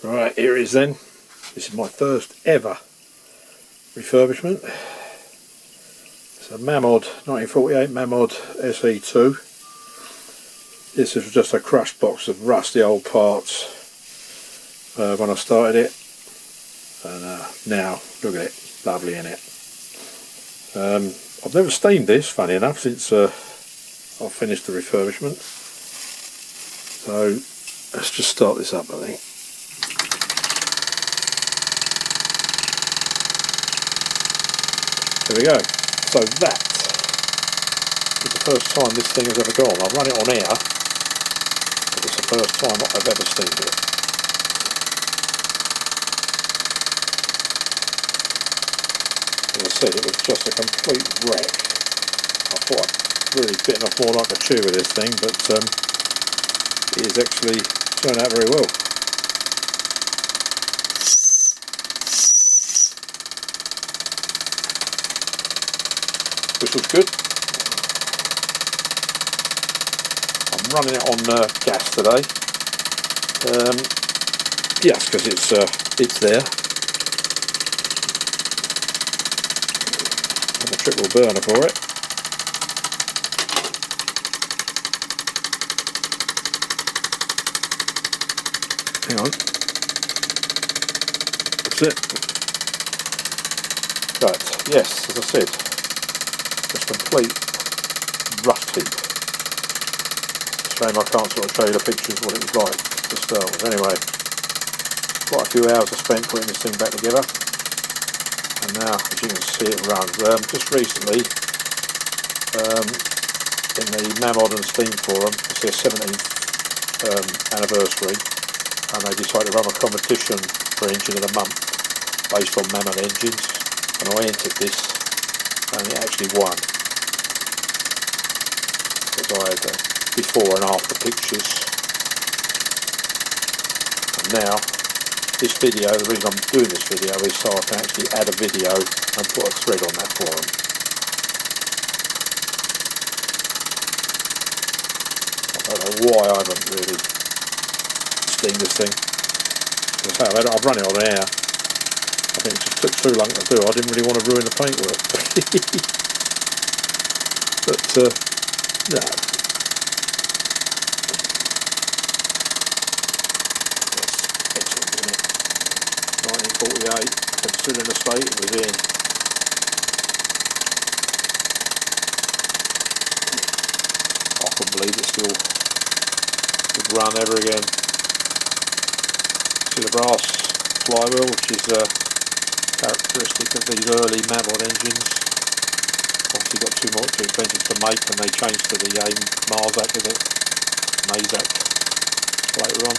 Right, here it is then. This is my first ever refurbishment. It's a Mamod 1948 Mamod SE2. This is just a crushed box of rusty old parts when I started it, and now look at it, lovely in it. I've never stained this, funny enough, since I've finished the refurbishment. So let's just start this up, I think. There we go. So that is the first time this thing has ever gone. I've run it on air, but it's the first time I've ever steamed it. As I said, it was just a complete wreck. I thought I'd really bitten off more than I could chew with this thing, but it is actually turned out very well. Whistle's good. I'm running it on gas today. Yes, because it's there. And a triple burner for it. Hang on. That's it. Right. Yes, as I said. Just complete rust heap. Shame I can't sort of show you the pictures of what it was like to start with. Anyway, quite a few hours I spent putting this thing back together, and now, as you can see, it runs. Just recently, in the Mamod and Steam forum, it's their 17th anniversary, and they decided to run a competition for Engine of the Month based on Mamod engines, and I entered this. And it actually won, because I had before and after pictures. And now this video, the reason I'm doing this video is so I can actually add a video and put a thread on that forum. I don't know why I haven't really steamed this thing. As I say, I've run it on air. I think it just took too long to do. I didn't really want to ruin the paintwork. But, no. That's excellent, isn't it? 1948, considering the state it was in. I couldn't believe it still would run ever again. See the brass flywheel, which is characteristic of these early Mamod engines. Obviously got too expensive to make, and they changed to the Mazak, is it? Mazak later on.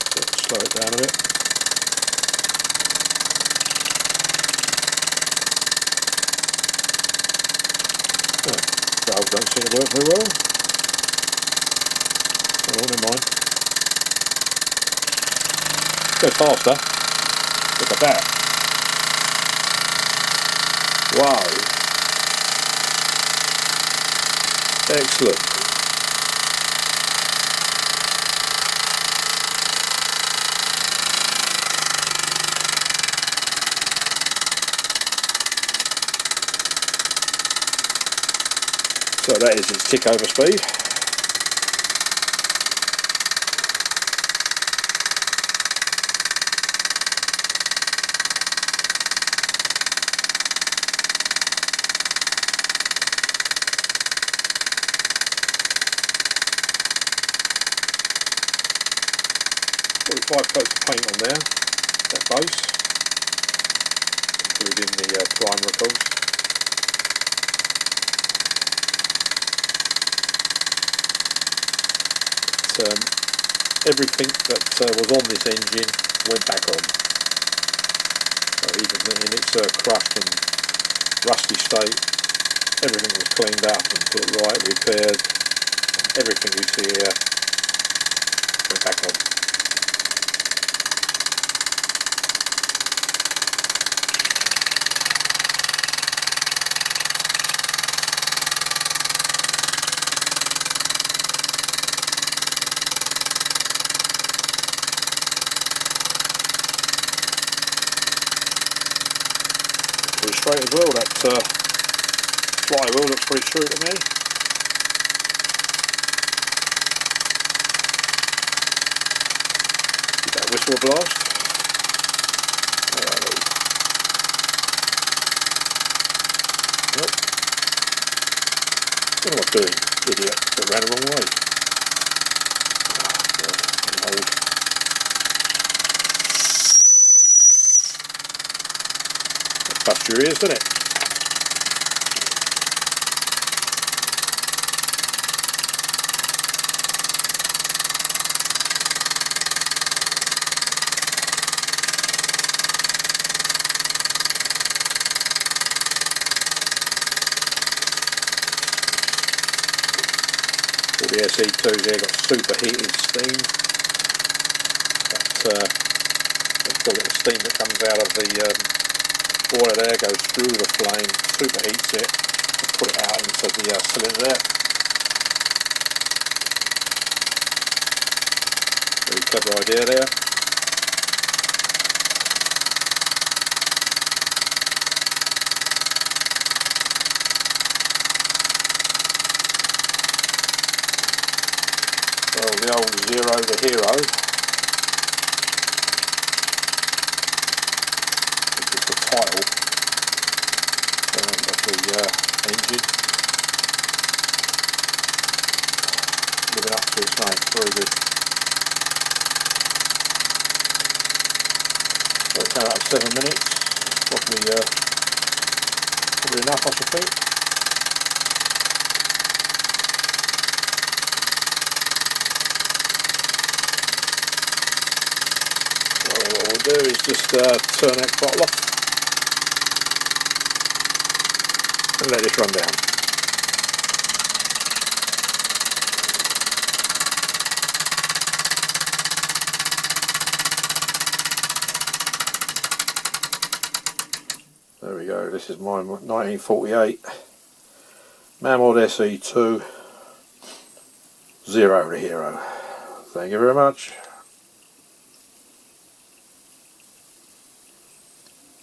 So slow it down a bit. Valves don't seem to work very well. Oh, never mind. Go faster. Look at that. Wow. Excellent. So that is its tick over speed. Probably 5 coats of paint on there, that base, including the primer of course. Everything that was on this engine went back on. So even in its crushed and rusty state, everything was cleaned up and put right, repaired. Everything you see here went back on. pretty straight as well. That flywheel looks pretty true to me. Give that whistle a blast. Nope. What am I doing, idiot? That ran the wrong way. Bust your ears, doesn't it? All the SE2s here got superheated steam. You've got the steam that comes out of the boiler there, goes through the flame, superheats it, and put it out into the cylinder there. Very clever idea there. Well, the old 0 to hero. Title of the engine, living up to its name, very good. So it came out at 7 minutes, probably enough I should think. Well, what we'll do is just turn that throttle off and let this run down. There we go, this is my 1948 Mamod SE2 0 to hero. Thank you very much.